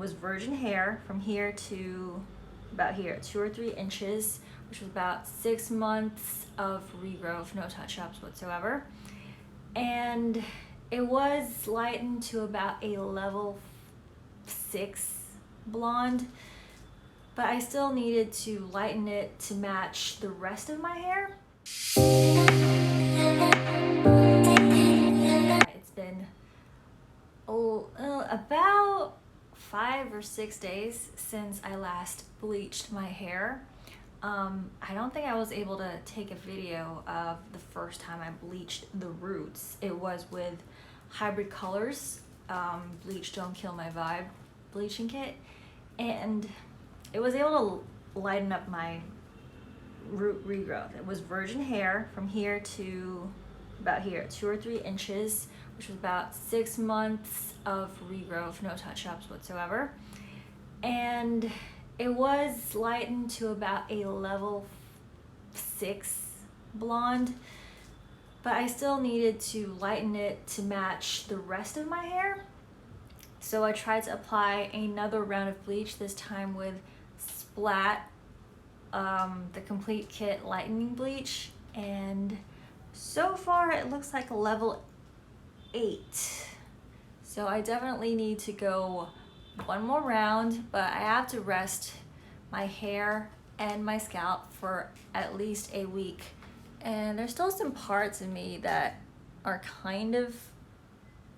was virgin hair from here to about here, 2 or 3 inches, which was about 6 months of regrowth, no touch-ups whatsoever. And it was lightened to about a level 6 blonde, but I still needed to lighten it to match the rest of my hair. It's been about 5 or 6 days since I last bleached my hair. I don't think I was able to take a video of the first time I bleached the roots. It was with Hybrid Colors, Bleach Don't Kill My Vibe bleaching kit, and it was able to lighten up my root regrowth. It was virgin hair from here to about here, 2 or 3 inches, which was about 6 months of regrowth, no touch-ups whatsoever. And it was lightened to about a level 6 blonde, but I still needed to lighten it to match the rest of my hair. So I tried to apply another round of bleach, this time with Splat, the complete kit lightening bleach, and so far it looks like a level 8. So I definitely need to go one more round, but I have to rest my hair and my scalp for at least a week. And there's still some parts of me that are kind of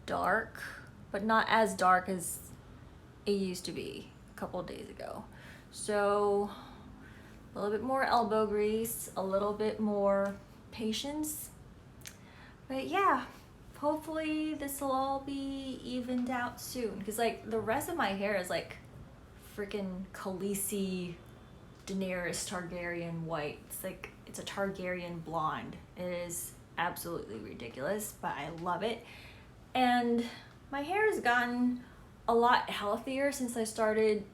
dark, but not as dark as it used to be a couple of days ago. So a little bit more elbow grease, a little bit more patience. But yeah, hopefully this will all be evened out soon, because like the rest of my hair is like freaking Khaleesi Daenerys Targaryen white. It's like it's a Targaryen blonde. It is absolutely ridiculous, but I love it. And my hair has gotten a lot healthier since I started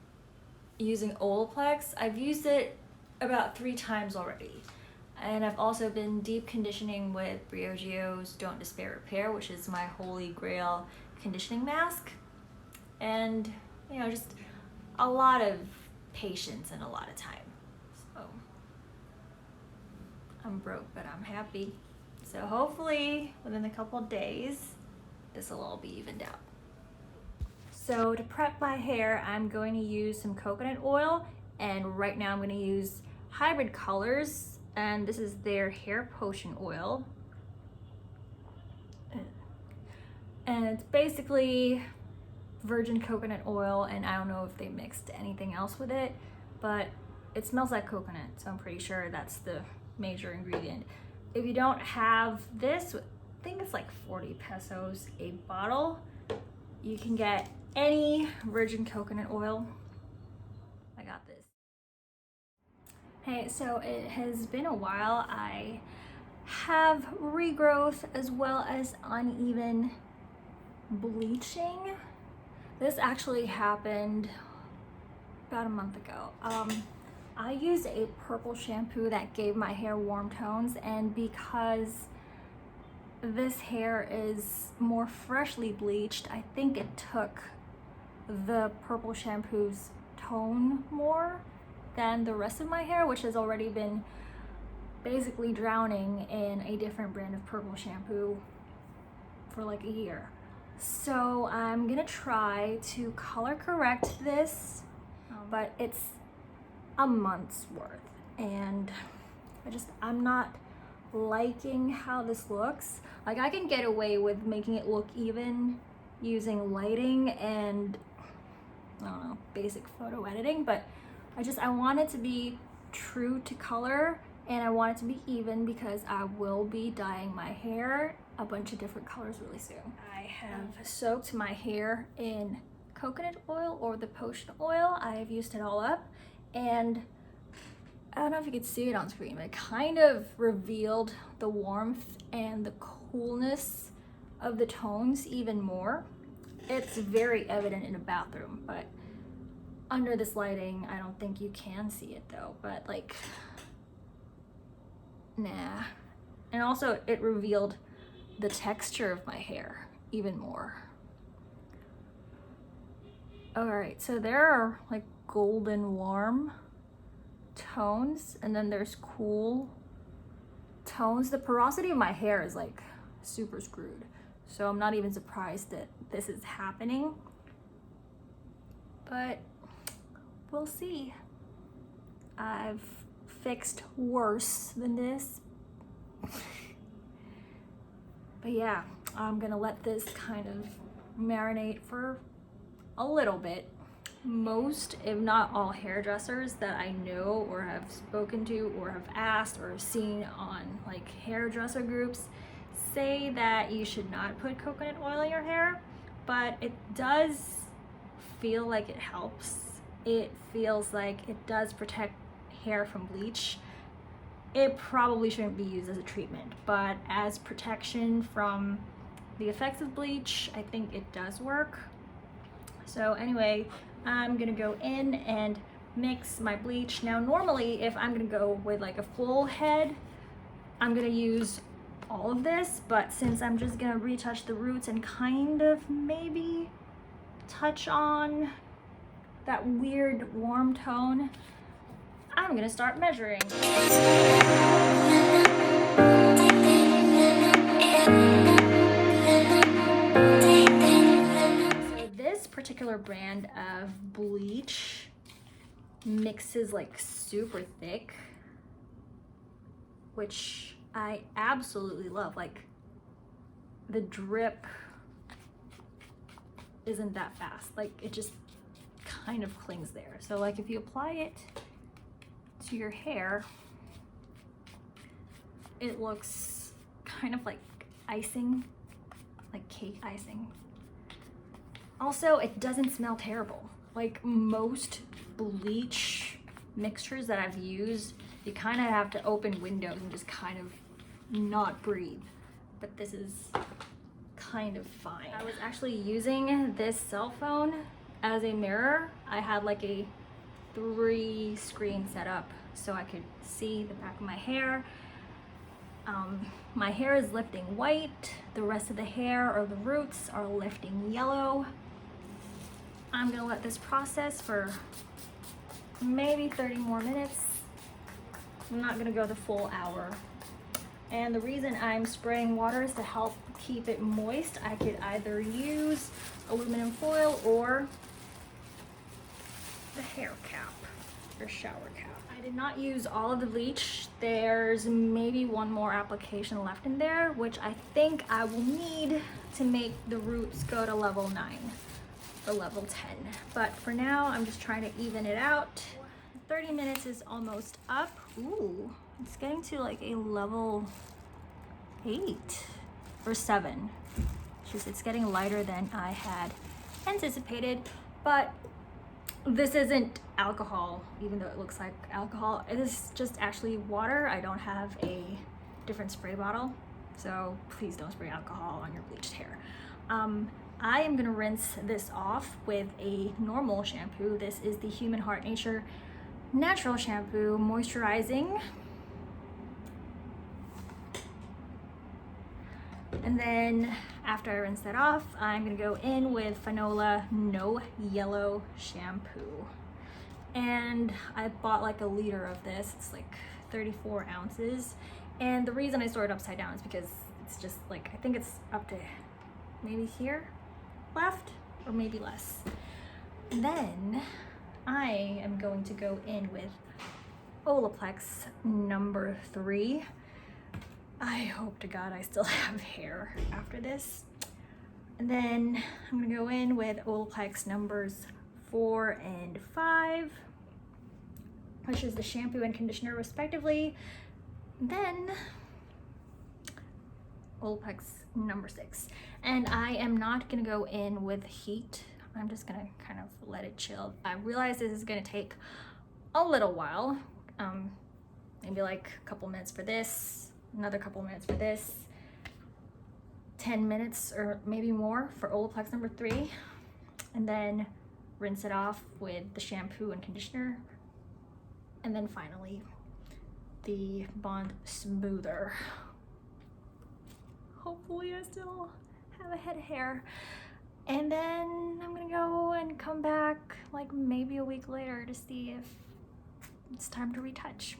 using Olaplex. I've used it about 3 times already. And I've also been deep conditioning with Briogeo's Don't Despair Repair, which is my holy grail conditioning mask. And, you know, just a lot of patience and a lot of time. So, I'm broke, but I'm happy. So hopefully, within a couple days, this will all be evened out. So to prep my hair, I'm going to use some coconut oil, and right now I'm going to use Hybrid Colors, and this is their hair potion oil. And it's basically virgin coconut oil, and I don't know if they mixed anything else with it, but it smells like coconut, so I'm pretty sure that's the major ingredient. If you don't have this, I think it's like 40 pesos a bottle. You can get any virgin coconut oil. I got this. Hey, so it has been a while. I have regrowth as well as uneven bleaching. This actually happened about a month ago. I used a purple shampoo that gave my hair warm tones, and because this hair is more freshly bleached, I think it took the purple shampoo's tone more than the rest of my hair, which has already been basically drowning in a different brand of purple shampoo for like a year. So I'm gonna try to color correct this, but it's a month's worth, and I'm not liking how this looks. Like, I can get away with making it look even using lighting and I don't know, basic photo editing, but I want it to be true to color, and I want it to be even because I will be dyeing my hair a bunch of different colors really soon. I have soaked my hair in coconut oil or the potion oil. I have used it all up, and I don't know if you could see it on screen, but it kind of revealed the warmth and the coolness of the tones even more. It's very evident in a bathroom, but under this lighting, I don't think you can see it though, but like, nah. And also it revealed the texture of my hair even more. All right, so there are like golden warm tones, and then there's cool tones. The porosity of my hair is like super screwed, so I'm not even surprised that this is happening, but we'll see. I've fixed worse than this. But yeah, I'm gonna let this kind of marinate for a little bit. Most, if not all, hairdressers that I know or have spoken to or have asked or seen on like hairdresser groups say that you should not put coconut oil in your hair, but it does feel like it helps. It feels like it does protect hair from bleach. It probably shouldn't be used as a treatment, but as protection from the effects of bleach, I think it does work. So anyway, I'm gonna go in and mix my bleach. Now normally if I'm gonna go with like a full head, I'm gonna use all of this, but since I'm just gonna retouch the roots and kind of maybe touch on that weird warm tone, I'm gonna start measuring. So this particular brand of bleach mixes like super thick, which I absolutely love. Like the drip isn't that fast. Like it just kind of clings there. So like if you apply it to your hair, it looks kind of like icing, like cake icing. Also, it doesn't smell terrible. Like most bleach mixtures that I've used, you kind of have to open windows and just kind of not breathe. But this is kind of fine. I was actually using this cell phone as a mirror. I had like a 3-screen setup so I could see the back of my hair. My hair is lifting white. The rest of the hair or the roots are lifting yellow. I'm gonna let this process for maybe 30 more minutes. I'm not gonna go the full hour. And the reason I'm spraying water is to help keep it moist. I could either use aluminum foil or the hair cap or shower cap. I did not use all of the bleach. There's maybe one more application left in there, which I think I will need to make the roots go to level 9 or level 10. But for now, I'm just trying to even it out. 30 minutes is almost up. Ooh, it's getting to like a level 8 or 7. It's getting lighter than I had anticipated, but this isn't alcohol, even though it looks like alcohol. It is just actually water. I don't have a different spray bottle, so please don't spray alcohol on your bleached hair. I am gonna rinse this off with a normal shampoo. This is the Human Heart Nature Natural Shampoo Moisturizing. And then after I rinse that off, I'm gonna go in with Fanola No Yellow Shampoo. And I bought like a liter of this. It's like 34 ounces. And the reason I store it upside down is because it's just like, I think it's up to maybe here left or maybe less. And then I am going to go in with Olaplex number 3. I hope to God I still have hair after this. And then I'm gonna go in with Olaplex numbers 4 and 5, which is the shampoo and conditioner respectively. Then Olaplex number 6. And I am not gonna go in with heat. I'm just gonna kind of let it chill. I realize this is gonna take a little while. Maybe like a couple minutes for this, another couple minutes for this, 10 minutes or maybe more for Olaplex number 3, and then rinse it off with the shampoo and conditioner, and then finally the Bond Smoother. Hopefully I still have a head of hair. And then I'm gonna go and come back like maybe a week later to see if it's time to retouch.